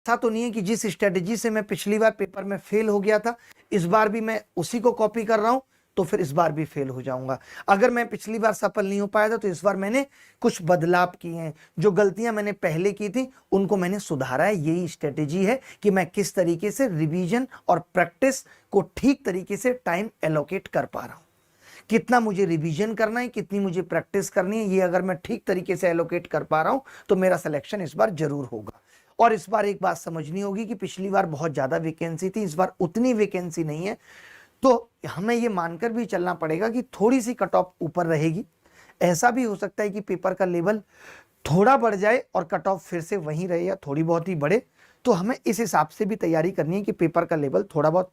ऐसा तो नहीं है कि जिस स्ट्रेटेजी से मैं पिछली बार पेपर में फेल हो गया था इस बार भी मैं उसी को कॉपी कर रहा हूं तो फिर इस बार भी फेल हो जाऊंगा। अगर मैं पिछली बार सफल नहीं हो पाया था तो इस बार मैंने कुछ बदलाव किए हैं, जो गलतियां मैंने पहले की थी उनको मैंने सुधारा है। यही स्ट्रेटेजी है कि मैं किस तरीके से रिवीजन और प्रैक्टिस को ठीक तरीके से टाइम एलोकेट कर पा रहा हूं। कितना मुझे रिवीजन करना है, कितनी मुझे प्रैक्टिस करनी है, ये अगर मैं ठीक तरीके से एलोकेट कर पा रहा हूं तो मेरा सिलेक्शन इस बार जरूर होगा। और इस बार एक बात समझनी होगी कि पिछली बार बहुत ज्यादा वैकेंसी थी, इस बार उतनी वैकेंसी नहीं है, तो हमें ये मानकर भी चलना पड़ेगा कि थोड़ी सी कट ऑफ ऊपर रहेगी। ऐसा भी हो सकता है कि पेपर का लेवल थोड़ा बढ़ जाए और कट ऑफ फिर से वहीं रहे या थोड़ी बहुत ही बढ़े, तो हमें इस हिसाब से भी तैयारी करनी है कि पेपर का लेवल थोड़ा बहुत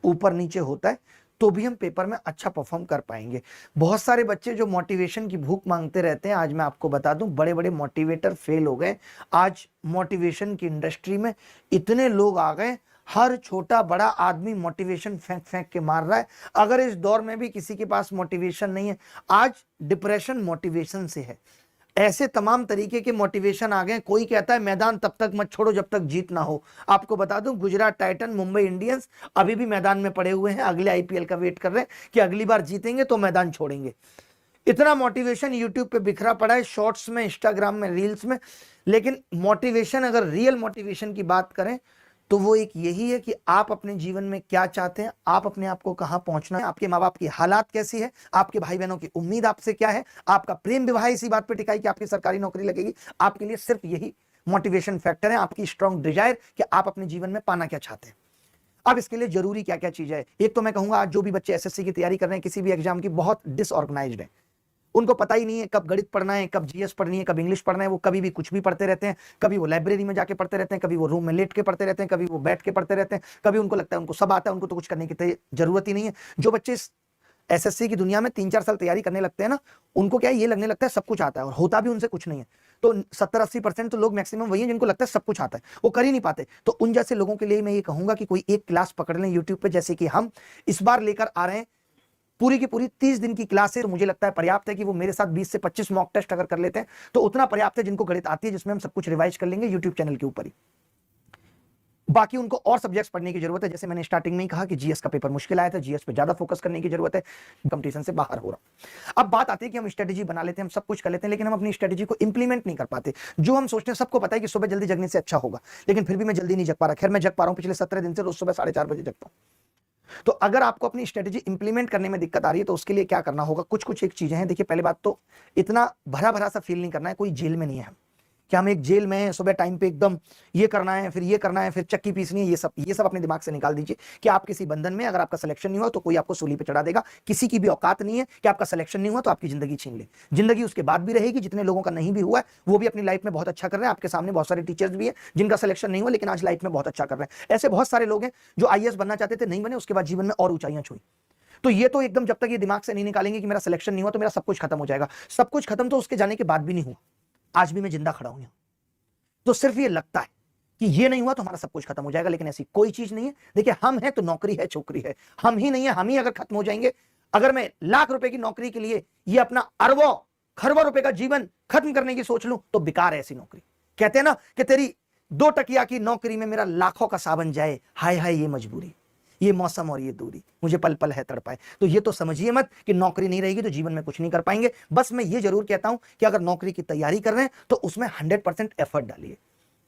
ऊपर नीचे होता है तो भी हम पेपर में अच्छा परफॉर्म कर पाएंगे। बहुत सारे बच्चे जो मोटिवेशन की भूख मांगते रहते हैं, आज मैं आपको बता दूं बड़े बड़े मोटिवेटर फेल हो गए। आज मोटिवेशन की इंडस्ट्री में इतने लोग आ गए, हर छोटा बड़ा आदमी मोटिवेशन फेंक फेंक के मार रहा है। अगर इस दौर में भी किसी के पास मोटिवेशन नहीं है, आज डिप्रेशन मोटिवेशन से है। ऐसे तमाम तरीके के मोटिवेशन आ गए। कोई कहता है मैदान तब तक मत छोड़ो जब तक जीत ना हो। आपको बता दूं गुजरात टाइटन, मुंबई इंडियंस अभी भी मैदान में पड़े हुए हैं, अगले आईपीएल का वेट कर रहे हैं कि अगली बार जीतेंगे तो मैदान छोड़ेंगे। इतना मोटिवेशन यूट्यूब पे बिखरा पड़ा है, शॉर्ट्स में, इंस्टाग्राम में, रील्स में। लेकिन मोटिवेशन, अगर रियल मोटिवेशन की बात करें तो वो एक यही है कि आप अपने जीवन में क्या चाहते हैं, आप अपने आप को कहां पहुंचना है, आपके माँ बाप की हालात कैसी है, आपके भाई बहनों की उम्मीद आपसे क्या है, आपका प्रेम विवाह इसी बात पे टिका है कि आपकी सरकारी नौकरी लगेगी। आपके लिए सिर्फ यही मोटिवेशन फैक्टर है, आपकी स्ट्रॉन्ग डिजायर कि आप अपने जीवन में पाना क्या चाहते हैं। अब इसके लिए जरूरी क्या क्या चीज है। एक तो मैं कहूंगा आज जो भी बच्चे एसएससी की तैयारी कर रहे हैं, किसी भी एग्जाम की, बहुत डिसऑर्गेनाइज्ड है। उनको पता ही नहीं है कब गणित पढ़ना है, कब जीएस पढ़नी है, कब इंग्लिश पढ़ना है। वो कभी भी कुछ भी पढ़ते रहते हैं। कभी वो लाइब्रेरी में जाके पढ़ते रहते हैं, कभी वो रूम में लेट के पढ़ते रहते हैं, कभी वो बैठ के पढ़ते रहते हैं, कभी उनको लगता है उनको सब आता है, उनको तो कुछ करने की जरूरत ही नहीं है। जो बच्चे एसएससी की दुनिया में 3-4 साल तैयारी करने लगते हैं ना, उनको क्या है, ये लगने लगता है सब कुछ आता है, और होता भी उनसे कुछ नहीं है। तो 70-80% तो लोग मैक्सिमम वही हैं जिनको लगता है सब कुछ आता है, वो कर ही नहीं पाते। तो उन जैसे लोगों के लिए मैं ये कहूंगा कि कोई एक क्लास पकड़ लें यूट्यूब पे, जैसे कि हम इस बार लेकर आ रहे हैं। पूरी की पूरी 30 दिन की क्लास है, मुझे लगता है पर्याप्त है कि वो मेरे साथ 20 से 25 मॉक टेस्ट अगर कर लेते हैं तो उतना पर्याप्त है, जिनको गणित आती है, जिसमें हम सब कुछ रिवाइज कर लेंगे यूट्यूब चैनल के ऊपर ही। बाकी उनको और सब्जेक्ट्स पढ़ने की जरूरत है। जैसे मैंने स्टार्टिंग में ही कहा कि जीएस का पेपर मुश्किल आया था, जीएस पे ज्यादा फोकस करने की जरूरत है, कंपटीशन से बाहर हो रहा। अब बात आती है कि हम स्ट्रेटेजी बना लेते हैं, हम सब कुछ कर लेते हैं, लेकिन हम अपनी स्ट्रेटेजी को इंप्लीमेंट नहीं कर पाते। जो हम सोचते हैं, सबको पता है कि सुबह जल्दी जगने से अच्छा होगा, लेकिन फिर भी मैं जल्दी नहीं जग पा रहा। खैर मैं जग पा रहा हूं, पिछले 17 दिन से रोज सुबह 4:30 बजे जगता हूं। तो अगर आपको अपनी स्ट्रेटेजी इंप्लीमेंट करने में दिक्कत आ रही है तो उसके लिए क्या करना होगा, कुछ एक चीजें हैं। देखिए, पहले बात तो इतना भरा भरा सा फील नहीं करना है, कोई जेल में नहीं है कि हम एक जेल में सुबह टाइम पे एकदम ये करना है, फिर ये करना है, फिर चक्की पीसनी है। ये सब अपने दिमाग से निकाल दीजिए कि आप किसी बंधन में, अगर आपका सिलेक्शन नहीं हुआ तो कोई आपको सूली पे चढ़ा देगा। किसी की भी औकात नहीं है कि आपका सिलेक्शन नहीं हुआ तो आपकी जिंदगी छीन ले। जिंदगी उसके बाद भी रहेगी। जितने लोगों का नहीं भी हुआ है वो भी अपनी लाइफ में बहुत अच्छा कर रहे हैं। आपके सामने बहुत सारे टीचर्स भी हैं जिनका सिलेक्शन नहीं हुआ लेकिन आज लाइफ में बहुत अच्छा कर रहे हैं। ऐसे बहुत सारे लोग हैं जो आईएएस बनना चाहते थे, नहीं बने, उसके बाद जीवन में और ऊंचाइयां छुई। तो ये तो एकदम जब तक ये दिमाग से नहीं निकालेंगे कि मेरा सिलेक्शन नहीं हुआ तो मेरा सब कुछ खत्म हो जाएगा। सब कुछ खत्म तो उसके जाने के बाद भी नहीं हुआ, आज भी मैं जिंदा खड़ा हूं यहां। तो सिर्फ ये लगता है कि ये नहीं हुआ तो हमारा सब कुछ खत्म हो जाएगा, लेकिन ऐसी कोई चीज नहीं है। देखिए, हम हैं तो नौकरी है, छोकरी है। हम ही नहीं है, हम ही अगर खत्म हो जाएंगे, अगर मैं लाख रुपए की नौकरी के लिए ये अपना अरबों खरबों रुपए का जीवन खत्म करने की सोच लूं तो बेकार है ऐसी नौकरी। कहते हैं ना कि तेरी 2 टकिया की नौकरी में मेरा लाखों का सावन जाए, हाय हाय ये मजबूरी, ये मौसम और ये दूरी मुझे पल पल है तड़पाए। तो ये तो समझिए मत कि नौकरी नहीं रहेगी तो जीवन में कुछ नहीं कर पाएंगे। बस मैं ये जरूर कहता हूं कि अगर नौकरी की तैयारी कर रहे हैं तो उसमें 100% एफर्ट डालिए।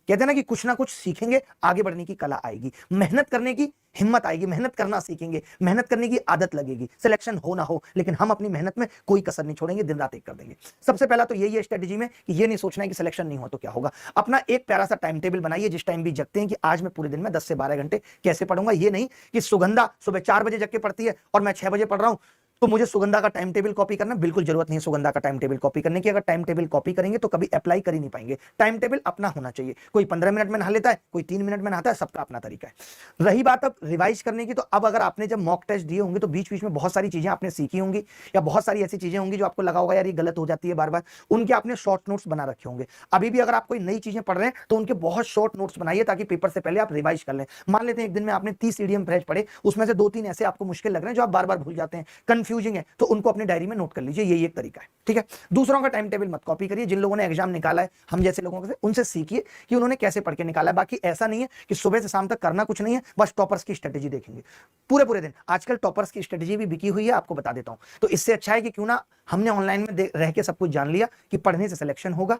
कहते हैं ना कि कुछ ना कुछ सीखेंगे, आगे बढ़ने की कला आएगी, मेहनत करने की हिम्मत आएगी, मेहनत करना सीखेंगे, मेहनत करने की आदत लगेगी। सिलेक्शन हो ना हो लेकिन हम अपनी मेहनत में कोई कसर नहीं छोड़ेंगे, दिन रात एक कर देंगे। सबसे पहला तो यही है स्ट्रेटेजी में कि ये नहीं सोचना है कि सिलेक्शन नहीं हुआ तो क्या होगा। अपना एक प्यारा सा टाइम टेबल बनाइए, जिस टाइम भी जगते हैं कि आज मैं पूरे दिन में 10 से 12 घंटे कैसे पढ़ूंगा। ये नहीं कि सुगंधा सुबह 4 बजे जग के पढ़ती है और मैं 6 बजे पढ़ रहा हूं तो मुझे सुगंधा का टाइम टेबल कॉपी करना। बिल्कुल जरूरत नहीं है सुगंधा का टाइम टेबल कॉपी करने की। अगर टाइम टेबल कॉपी करेंगे तो कभी अप्लाई कर ही नहीं पाएंगे। टाइम टेबल अपना होना चाहिए। कोई 15 मिनट में नहा लेता है, कोई 3 मिनट में नहाता है, सबका अपना तरीका है। रही बात अब रिवाइज करने की, तो अब अगर आपने जब मॉक टेस्ट दिए होंगे तो बीच बीच में बहुत सारी चीजें आपने सीखी होंगी, या बहुत सारी ऐसी चीजें होंगी जो आपको लगा होगा यार ये गलत हो जाती है बार बार, उनके आपने शॉर्ट नोट्स बना रखे होंगे। अभी भी अगर आप कोई नई चीजें पढ़ रहे हैं तो उनके बहुत शॉर्ट नोट्स बनाइए ताकि पेपर से पहले आप रिवाइज कर लें। मान लेते हैं एक दिन में आपने 30 ईडीएम फ्रेज पढ़े, उसमें से 2-3 ऐसे आपको मुश्किल लग रहे हैं जो आप बार बार भूल जाते हैं, कंफ्यूजिंग है तो उनको अपनी डायरी में नोट कर लीजिए, यही एक तरीका है, ठीक है। दूसरों का टाइम टेबल मत कॉपी करिए, जिन लोगों ने एग्जाम निकाला है हम जैसे लोगों से, उनसे सीखिए कि उन्होंने कैसे पढ़ के निकाला है। बाकी ऐसा नहीं है कि सुबह से शाम तक करना कुछ नहीं है, बस टॉपर्स की स्ट्रेटेजी देखेंगे पूरे पूरे दिन। आजकल टॉपर्स की स्ट्रेटेजी भी बिकी हुई है, आपको बता देता हूं। तो इससे अच्छा है कि क्यों ना हमने ऑनलाइन में रह के सब कुछ जान लिया कि पढ़ने से सिलेक्शन होगा।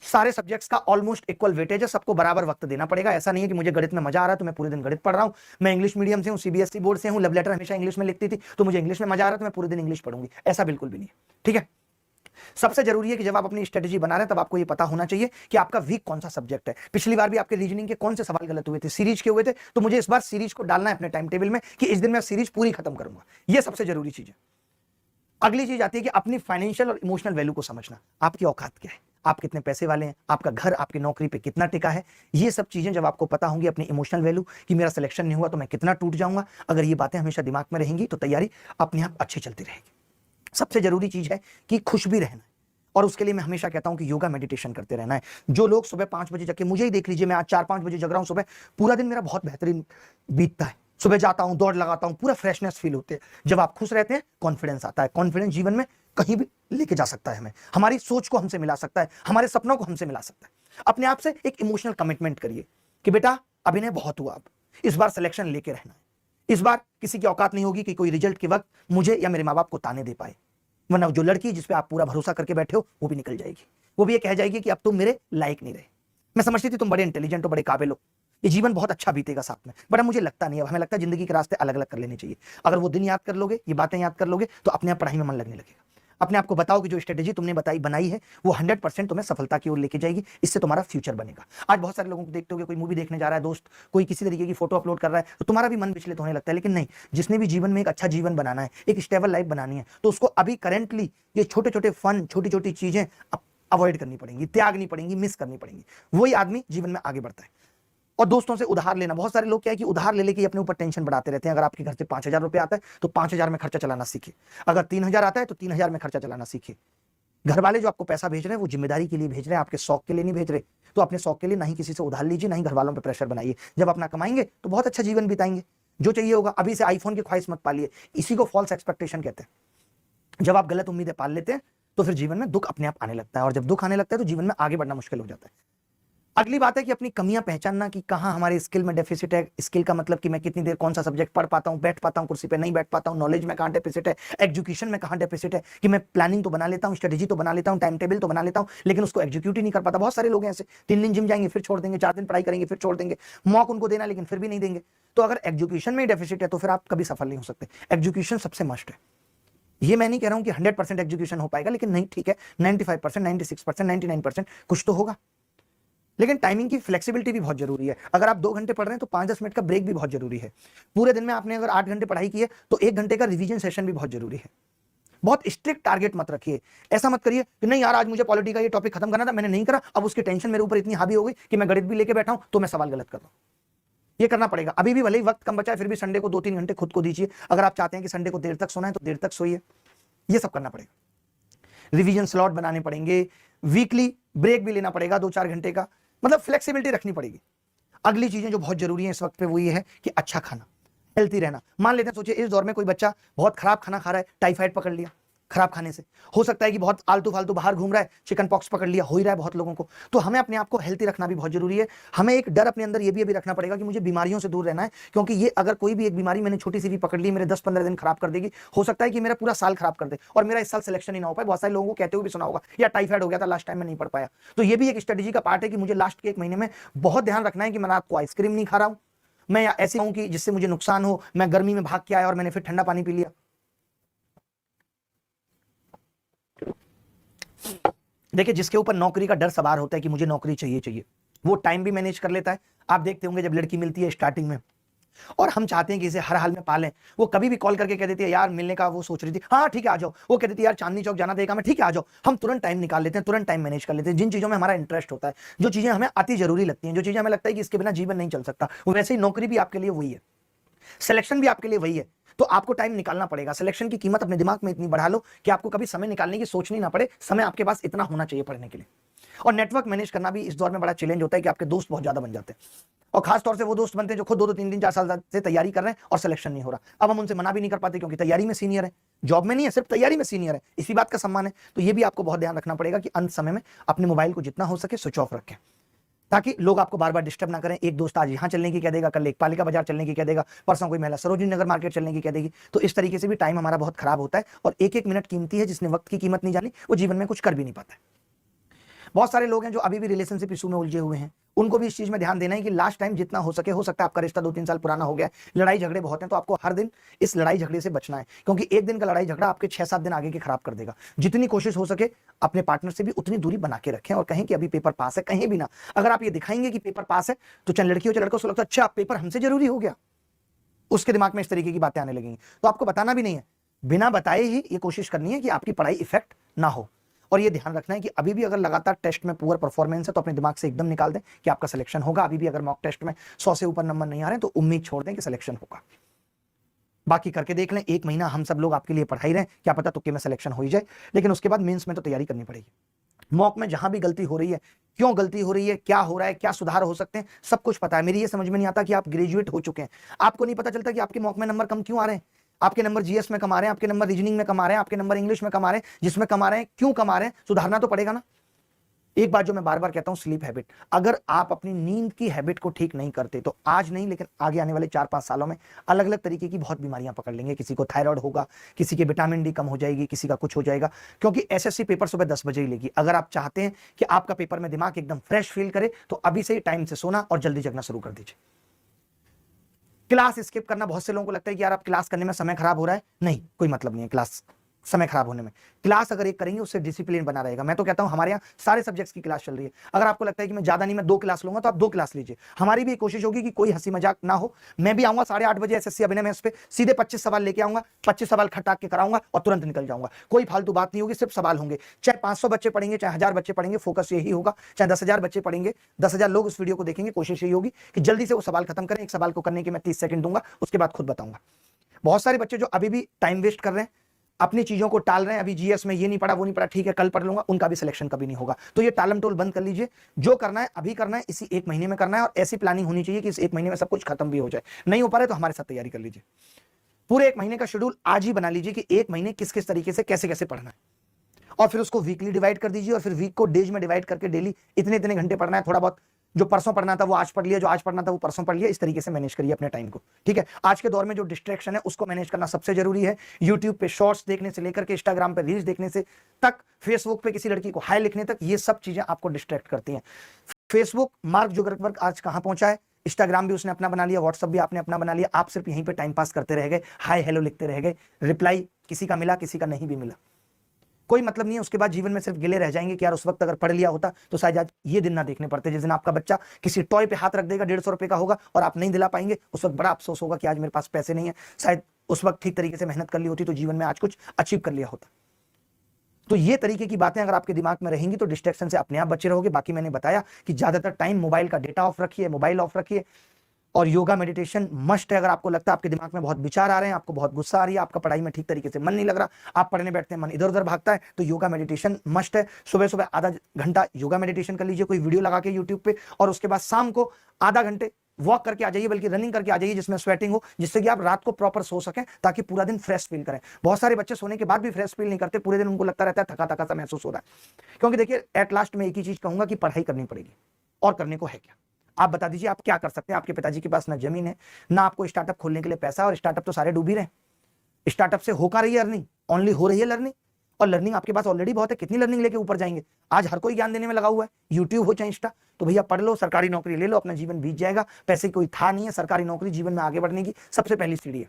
सारे सब्जेक्ट्स का ऑलमोस्ट इक्वल वेटेज है, सबको बराबर वक्त देना पड़ेगा। ऐसा नहीं है कि मुझे गणित में मजा आ रहा है तो मैं पूरे दिन गणित पढ़ रहा हूं, मैं इंग्लिश मीडियम से हूं, सीबीएसई बोर्ड से हूं, लव लेटर हमेशा इंग्लिश में लिखती थी तो मुझे इंग्लिश में मजा आ रहा है तो मैं पूरे दिन इंग्लिश पढ़ूंगी, ऐसा बिल्कुल भी नहीं है, ठीक है। सबसे जरूरी है कि जब आप अपनी स्ट्रेटेजी बना रहे हैं तब आपको ये पता होना चाहिए कि आपका वीक कौन सा सब्जेक्ट है। पिछली बार भी आपके रीजनिंग के कौन से सवाल गलत हुए थे, सीरीज के हुए थे, तो मुझे इस बार सीरीज को डालना है अपने टाइम टेबल में कि इस दिन मैं सीरीज पूरी खत्म करूंगा। यह सबसे जरूरी चीज है। अगली चीज आती है कि अपनी फाइनेंशियल और इमोशनल वैल्यू को समझना। आपकी औकात क्या है, आप कितने पैसे वाले हैं, आपका घर आपकी नौकरी पे कितना टिका है। ये सब चीजें जब आपको पता होंगी, अपनी इमोशनल वैल्यू कि मेरा सिलेक्शन नहीं हुआ तो मैं कितना टूट जाऊंगा, अगर ये बातें हमेशा दिमाग में रहेंगी तो तैयारी अपने आप अच्छी चलती रहेगी। सबसे जरूरी चीज है कि खुश भी रहना है, और उसके लिए मैं हमेशा कहता हूं कि योगा मेडिटेशन करते रहना है। जो लोग सुबह 5 बजे जग के, मुझे ही देख लीजिए, मैं आज 4-5 बजे जग रहा हूं सुबह, पूरा दिन मेरा बहुत बेहतरीन बीतता है। सुबह जाता हूं, दौड़ लगाता हूं, पूरा फ्रेशनेस फील होते हैं। जब आप खुश रहते हैं कॉन्फिडेंस आता है। कॉन्फिडेंस जीवन में कहीं भी लेके जा सकता है, हमें हमारी सोच को हमसे मिला सकता है, हमारे सपनों को हमसे मिला सकता है। अपने आप से एक इमोशनल कमिटमेंट करिए कि बेटा अभिनय बहुत हुआ, अब इस बार सिलेक्शन लेके रहना है। इस बार किसी की औकात नहीं होगी कि कोई रिजल्ट के वक्त मुझे या मेरे माँ बाप को ताने दे पाए, वरना जो लड़की जिस पे आप पूरा भरोसा करके बैठे हो वो भी निकल जाएगी। वो भी ये कह जाएगी कि अब तुम मेरे लायक नहीं रहे। मैं समझती थी तुम बड़े इंटेलिजेंट हो, बड़े काबिल हो, ये जीवन बहुत अच्छा बीतेगा साथ में, बट अब मुझे लगता नहीं है। हमें लगता है जिंदगी के रास्ते अलग अलग कर लेने चाहिए। अगर वो दिन याद कर लोगे, ये बातें याद कर लोगे, तो अपने आप पढ़ाई में मन लगने लगेगा। अपने आप को बताओ कि जो स्ट्रेटेजी तुमने बनाई है वो 100% तुम्हें सफलता की ओर लेके जाएगी, इससे तुम्हारा फ्यूचर बनेगा। आज बहुत सारे लोगों को देखते हो, कोई मूवी देखने जा रहा है दोस्त, कोई किसी तरीके की फोटो अपलोड कर रहा है, तो तुम्हारा भी मन विचलित होने लगता है। लेकिन नहीं, जिसने भी जीवन में एक अच्छा जीवन बनाना है, एक स्टेबल लाइफ बनानी है, तो उसको अभी करेंटली ये छोटे छोटे फन, छोटी छोटी चीजें अवॉइड करनी पड़ेंगी, त्यागनी पड़ेंगी, मिस करनी पड़ेंगी। वही आदमी जीवन में आगे बढ़ता है। और दोस्तों से उधार लेना, बहुत सारे लोग क्या है कि उधार ले लेके अपने ऊपर टेंशन बढ़ाते रहते हैं। अगर आपके घर से 5,000 रुपए आता है तो 5,000 में खर्चा चलाना सीखिए। अगर 3,000 आता है तो 3,000 में खर्चा चलाना सीखिए। घर वाले जो आपको पैसा भेज रहे हैं वो जिम्मेदारी के लिए भेज रहे हैं, आपके शौक के लिए नहीं भेज रहे। तो अपने शौक के लिए ना ही किसी से उधार लीजिए, ना ही घर वालों पर प्रेशर बनाइए। जब अपना कमाएंगे तो बहुत अच्छा जीवन बिताएंगे, जो चाहिए होगा। अभी से आईफोन की ख्वाहिश मत पालिए, इसी को फॉल्स एक्सपेक्टेशन कहते हैं। जब आप गलत उम्मीदें पाल लेते हैं तो फिर जीवन में दुख अपने आप आने लगता है, और जब दुख आने लगता है तो जीवन में आगे बढ़ना मुश्किल हो जाता है। अगली बात है कि अपनी कमियां पहचानना कि कहां हमारे स्किल में डेफिसिट है। स्किल का मतलब कि मैं कितनी देर कौन सा सब्जेक्ट पढ़ पाता हूं, बैठ पाता हूं कुर्सी पे, नहीं बैठ पाता हूं, नॉलेज में कहां डेफिसिट है, एग्जीक्यूशन में कहां डेफिसिट है, कि मैं प्लानिंग तो बना लेता हूं, स्ट्रेटेजी तो बना लेता हूं, टाइम टेबल तो बना लेता हूं, लेकिन उसको एग्जीक्यूट ही नहीं कर पाता। बहुत सारे लोग हैं ऐसे, 3 दिन जिम जाएंगे फिर छोड़ देंगे, 4 दिन पढ़ाई करेंगे फिर छोड़ देंगे, मौका उनको देना लेकिन फिर भी नहीं देंगे। तो अगर एग्जीक्यूशन में डेफिसिट है तो फिर आप कभी सफल नहीं हो सकते। एग्जीक्यूशन सबसे मस्ट है। ये मैं नहीं कह रहा हूं कि 100% एग्जीक्यूशन हो पाएगा, लेकिन नहीं, ठीक है, 95%, 96%, 99% कुछ तो होगा। लेकिन टाइमिंग की फ्लेक्सिबिलिटी भी बहुत जरूरी है। अगर आप 2 घंटे पढ़ रहे हैं तो 5-10 मिनट का ब्रेक भी बहुत जरूरी है। पूरे दिन में आपने अगर 8 घंटे पढ़ाई की है तो 1 घंटे का रिवीजन सेशन भी बहुत जरूरी है। बहुत स्ट्रिक्ट टारगेट मत रखिए। ऐसा मत करिए कि नहीं यार आज मुझे पॉलिटी का ये टॉपिक खत्म करना था, मैंने नहीं करा, अब उसकी टेंशन मेरे ऊपर इतनी हावी हो गई कि मैं गणित भी लेके बैठा हूं तो मैं सवाल गलत कर रहा हूं। ये करना पड़ेगा। अभी भी भले ही वक्त कम बचा है, फिर भी संडे को 2-3 घंटे खुद को दीजिए। अगर आप चाहते हैं कि संडे को देर तक सोना है तो देर तक सोइए। ये सब करना पड़ेगा। रिवीजन स्लॉट बनाने पड़ेंगे, वीकली ब्रेक भी लेना पड़ेगा 2-4 घंटे का, मतलब फ्लेक्सिबिलिटी रखनी पड़ेगी। अगली चीजें जो बहुत जरूरी है इस वक्त पे वो ये है कि अच्छा खाना, हेल्थी रहना। मान लेते हैं, सोचिए इस दौर में कोई बच्चा बहुत खराब खाना खा रहा है, टाइफाइड पकड़ लिया खराब खाने से, हो सकता है कि बहुत आलतू फालतू बाहर घूम रहा है, चिकन पॉक्स पकड़ लिया, हो ही रहा है बहुत लोगों को। तो हमें अपने आप को हेल्थी रखना भी बहुत जरूरी है। हमें एक डर अपने अंदर ये भी अभी रखना पड़ेगा कि मुझे बीमारियों से दूर रहना है, क्योंकि ये अगर कोई भी एक बीमारी मैंने छोटी सी भी पकड़ ली, मेरे 10-15 दिन खराब कर देगी। हो सकता है कि मेरा पूरा साल खराब कर दे और मेरा इस साल सिलेक्शन ही ना हो पाए। बहुत सारे लोगों को कहते हुए भी सुना होगा या टाइफाइड हो गया था लास्ट टाइम में नहीं पढ़ पाया। तो ये भी एक स्ट्रेटेजी का पार्ट है कि मुझे लास्ट के 1 महीने में बहुत ध्यान रखना है कि मैं रात को आइसक्रीम नहीं खा रहा हूं, मैं ऐसी हूं कि जिससे मुझे नुकसान हो, मैं गर्मी में भाग के आया और मैंने फिर ठंडा पानी पी लिया। देखिए, जिसके ऊपर नौकरी का डर सवार होता है कि मुझे नौकरी चाहिए, वो टाइम भी मैनेज कर लेता है। आप देखते होंगे जब लड़की मिलती है स्टार्टिंग में और हम चाहते हैं कि इसे हर हाल में पालें, वो कभी भी कॉल करके कह देती है यार मिलने का वो सोच रही थी, हाँ ठीक है आ जाओ। वो कह देती है यार चांदनी चौक जाना देगा, मैं ठीक है आ जाओ। हम तुरंत टाइम निकाल लेते हैं, तुरंत टाइम मैनेज कर लेते हैं। जिन चीजों में हमारा इंटरेस्ट होता है, जो चीजें हमें अति जरूरी लगती हैं, जो चीजें हमें लगता है कि इसके बिना जीवन नहीं चल सकता, वो वैसे ही नौकरी भी आपके लिए वही है, सिलेक्शन भी आपके लिए वही है। तो आपको टाइम निकालना पड़ेगा। सिलेक्शन की कीमत अपने दिमाग में इतनी बढ़ा लो कि आपको कभी समय निकालने की सोचनी ना पड़े। समय आपके पास इतना होना चाहिए पढ़ने के लिए। और नेटवर्क मैनेज करना भी इस दौर में बड़ा चैलेंज होता है कि आपके दोस्त बहुत ज्यादा बन जाते हैं और खासतौर से वो दोस्त बनते हैं जो खुद 2-2 3-3 4 साल से तैयारी कर रहे हैं और सिलेक्शन नहीं हो रहा। अब हम उनसे मना भी नहीं कर पाते क्योंकि तैयारी में सीनियर है, जॉब में नहीं है, सिर्फ तैयारी में सीनियर है, इसी बात का सम्मान है। तो ये भी आपको बहुत ध्यान रखना पड़ेगा कि अंत समय में अपने मोबाइल को जितना हो सके स्विच ऑफ रखें, ताकि लोग आपको बार बार डिस्टर्ब ना करें। एक दोस्त आज यहाँ चलने की कह देगा, कल एक पालिका बाजार चलने की कह देगा, परसों कोई महिला सरोजिनी नगर मार्केट चलने की कह देगी। तो इस तरीके से भी टाइम हमारा बहुत खराब होता है और एक एक मिनट कीमती है। जिसने वक्त की कीमत नहीं जानी वो जीवन में कुछ कर भी नहीं पाता है। बहुत सारे लोग हैं जो अभी भी रिलेशनशिप इशू में उलझे हुए हैं, उनको भी इस चीज में ध्यान देना है कि लास्ट टाइम जितना हो सके, हो सकता है आपका रिश्ता 2-3 साल पुराना हो गया, लड़ाई झगड़े बहुत हैं, तो आपको हर दिन इस लड़ाई झगड़े से बचना है, क्योंकि एक दिन का लड़ाई झगड़ा आपके 6-7 दिन आगे के खराब कर देगा। जितनी कोशिश हो सके अपने पार्टनर से भी उतनी दूरी बना के रखें और कहें कि अभी पेपर पास है, कहीं भी ना। अगर आप ये दिखाएंगे कि पेपर पास है तो चाहे लड़की हो चाहे लड़का, उसको लगता है अच्छा पेपर हमसे जरूरी हो गया, उसके दिमाग में इस तरीके की बातें आने लगेंगी। तो आपको बताना भी नहीं है, बिना बताए ही ये कोशिश करनी है कि आपकी पढ़ाई इफेक्ट ना हो। और ये ध्यान रखना है कि अभी भी अगर लगातार टेस्ट में पुअर परफॉर्मेंस है तो अपने दिमाग से एकदम निकाल दें कि आपका सिलेक्शन होगा। अभी भी अगर मॉक टेस्ट में 100 से ऊपर नंबर नहीं आ रहे तो उम्मीद छोड़ दें कि सिलेक्शन होगा। बाकी करके देख लें, 1 महीना हम सब लोग आपके लिए पढ़ाई रहे, क्या पता तुक्के में सिलेक्शन हो ही जाए, लेकिन उसके बाद मेंस में तो तैयारी करनी पड़ेगी। मॉक में जहां भी गलती हो रही है, क्यों गलती हो रही है, क्या हो रहा है, क्या सुधार हो सकते हैं, सब कुछ पता है। मेरी ये समझ में नहीं आता कि आप ग्रेजुएट हो चुके हैं, आपको नहीं पता चलता कि आपके मॉक में नंबर कम क्यों आ रहे हैं। आपके नंबर जीएस में कम आ रहे हैं, आपके नंबर रीजनिंग में कम आ रहे हैं, आपके नंबर इंग्लिश में कम आ रहे हैं, जिसमें कम आ रहे हैं क्यों कम आ रहे हैं, सुधारना तो पड़ेगा ना। एक बात जो मैं बार बार कहता हूं, स्लीप हैबिट। अगर आप अपनी नींद की हैबिट को ठीक नहीं करते तो आज नहीं लेकिन आगे आने वाले 4-5 सालों में अलग अलग तरीके की बहुत बीमारियां पकड़ लेंगे। किसी को थायराइड होगा, किसी के विटामिन डी कम हो जाएगी, किसी का कुछ हो जाएगा, क्योंकि एसएससी पेपर सुबह 10 बजे ही लेगी। अगर आप चाहते हैं कि आपका पेपर में दिमाग एकदम फ्रेश फील करे तो अभी से ही टाइम से सोना और जल्दी जगना शुरू कर दीजिए। क्लास स्किप करना, बहुत से लोगों को लगता है कि यार आप क्लास करने में समय खराब हो रहा है। नहीं, कोई मतलब नहीं है क्लास समय खराब होने में। क्लास अगर एक करेंगे उससे डिसिप्लिन बना रहेगा। मैं तो कहता हूं हमारे यहाँ सारे सब्जेक्ट्स की क्लास चल रही है। अगर आपको लगता है कि मैं ज्यादा नहीं, मैं 2 क्लास लूंगा, तो आप 2 क्लास लीजिए। हमारी भी कोशिश होगी कि कोई हंसी मजाक ना हो। मैं भी आऊंगा 8:30 बजे एसएससी अभिनय में, इस पे सीधे 25 सवाल लेके आऊंगा, 25 सवाल खटाक के कराऊंगा और तुरंत निकल जाऊंगा। कोई फालतू बात नहीं होगी, सिर्फ सवाल होंगे। चाहे 500 बच्चे पढ़ेंगे, चाहे 1000 बच्चे पढ़ेंगे, फोकस यही होगा। चाहे 10,000 बच्चे पढ़ेंगे, 10,000 लोग उस वीडियो को देखेंगे, कोशिश यही होगी कि जल्दी से वो सवाल खत्म करें। एक सवाल को करने के मैं 30 सेकंड दूंगा, उसके बाद खुद बताऊंगा। बहुत सारे बच्चे जो अभी भी टाइम वेस्ट कर रहे हैं, अपनी चीजों को टाल रहे हैं, अभी जीएस में ये नहीं पढ़ा वो नहीं पढ़ा, ठीक है कल पढ़ लूंगा, उनका भी सिलेक्शन कभी नहीं होगा। तो ये टालम टोल बंद कर लीजिए। जो करना है अभी करना है, इसी 1 महीने में करना है, और ऐसी प्लानिंग होनी चाहिए कि इस 1 महीने में सब कुछ खत्म भी हो जाए। नहीं हो पा रहे तो हमारे साथ तैयारी कर लीजिए। पूरे 1 महीने का शेड्यूल आज ही बना लीजिए कि 1 महीने किस किस तरीके से कैसे कैसे पढ़ना है, और फिर उसको वीकली डिवाइड कर दीजिए, और फिर वीक को डेज में डिवाइड करके डेली इतने इतने घंटे पढ़ना है। थोड़ा बहुत जो परसों पढ़ना था वो आज पढ़ लिया, जो आज पढ़ना था वो परसों पढ़ लिया। इस तरीके से मैनेज करिए अपने टाइम को, ठीक है। आज के दौर में जो डिस्ट्रैक्शन है उसको मैनेज करना सबसे जरूरी है। यूट्यूब पे शॉर्ट्स देखने से लेकर के इंस्टाग्राम पे रील्स देखने से तक, फेसबुक पे किसी लड़की को हाय लिखने तक, ये सब चीजें आपको डिस्ट्रैक्ट करती हैं। फेसबुक मार्क जुकरबर्ग आज कहां पहुंचा है, इंस्टाग्राम भी उसने अपना बना लिया, व्हाट्सएप भी आपने अपना बना लिया। आप सिर्फ यहीं पे टाइम पास करते रह गए, हाय हेलो लिखते रह गए, रिप्लाई किसी का मिला किसी का नहीं भी मिला, कोई मतलब नहीं है। उसके बाद जीवन में सिर्फ गिले रह जाएंगे कि यार उस वक्त अगर पढ़ लिया होता तो शायद आज ये दिन ना देखने पड़ते। जिस दिन आपका बच्चा किसी टॉय पे हाथ रख देगा, 150 रुपए का होगा और आप नहीं दिला पाएंगे, उस वक्त बड़ा अफसोस होगा कि आज मेरे पास पैसे नहीं है। शायद उस वक्त ठीक तरीके से मेहनत कर ली होती तो जीवन में आज कुछ अचीव कर लिया होता। तो ये तरीके की बातें अगर आपके दिमाग में रहेंगी तो डिस्ट्रैक्शन से अपने आप बचे रहोगे। बाकी मैंने बताया कि ज्यादातर टाइम मोबाइल का डेटा ऑफ रखिए, मोबाइल ऑफ रखिए, और योगा मेडिटेशन मस्ट है। अगर आपको लगता है आपके दिमाग में बहुत विचार आ रहे हैं, आपको बहुत गुस्सा आ रही है, आपका पढ़ाई में ठीक तरीके से मन नहीं लग रहा, आप पढ़ने बैठते हैं मन इधर उधर भागता है, तो योगा मेडिटेशन मस्ट है। सुबह सुबह आधा घंटा योगा मेडिटेशन कर लीजिए, कोई वीडियो लगा के यूट्यूब पे, और उसके बाद शाम को आधा घंटे वॉक करके आ जाइए, बल्कि रनिंग करके आ जाइए जिसमें स्वेटिंग हो, जिससे कि आप रात को प्रॉपर सो सकें, ताकि पूरा दिन फ्रेश फील करें। बहुत सारे बच्चे सोने के बाद भी फ्रेश फील नहीं करते, पूरे दिन उनको लगता रहता है थका थका सा महसूस हो रहा है। क्योंकि देखिए एट लास्ट में एक ही चीज कहूंगा कि पढ़ाई करनी पड़ेगी, और करने को है क्या। आप बता दीजिए आप क्या कर सकते हैं। आपके पिताजी के पास ना जमीन है, ना आपको स्टार्टअप खोलने के लिए पैसा, और स्टार्टअप तो सारे डूब ही रहे हैं। स्टार्टअप से हो का रही है अर्निंग, ओनली हो रही है लर्निंग, और लर्निंग आपके पास ऑलरेडी बहुत है। कितनी लर्निंग लेके ऊपर जाएंगे। आज हर कोई ज्ञान देने में लगा हुआ है, यूट्यूब हो चाहे इंस्टा। तो भैया पढ़ लो, सरकारी नौकरी ले लो, अपना जीवन बीत जाएगा। पैसे कोई था नहीं है, सरकारी नौकरी जीवन में आगे बढ़ने की सबसे पहली सीढ़ी है,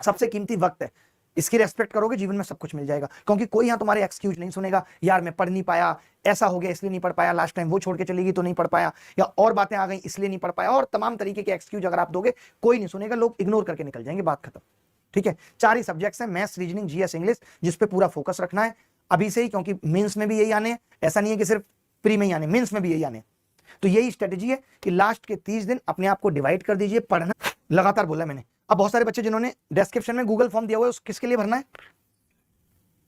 सबसे कीमती वक्त है। इसकी रेस्पेक्ट करोगे, जीवन में सब कुछ मिल जाएगा। क्योंकि कोई यहाँ तुम्हारे एक्सक्यूज नहीं सुनेगा, यार मैं पढ़ नहीं पाया, ऐसा हो गया इसलिए नहीं पढ़ पाया, लास्ट टाइम वो छोड़ के चली गई तो नहीं पढ़ पाया, या और बातें आ गई इसलिए नहीं पढ़ पाया, और तमाम तरीके के एक्सक्यूज अगर आप दोगे कोई नहीं सुनेगा, लोग इग्नोर करके निकल जाएंगे, बात खत्म। ठीक है, 4 ही सब्जेक्ट्स हैं, मैथ्स, रीजनिंग, जीएस, इंग्लिश, जिसपे पूरा फोकस रखना है अभी से ही, क्योंकि मेंस में भी यही आने हैं। ऐसा नहीं है कि सिर्फ प्री में ही आने, मेंस में भी यही आने। तो यही स्ट्रेटेजी है कि लास्ट के 30 दिन अपने आप को डिवाइड कर दीजिए। पढ़ना लगातार बोला मैंने। अब बहुत सारे बच्चे जिन्होंने डिस्क्रिप्शन में गूगल फॉर्म दिया हुआ है, उस किसके लिए भरना है,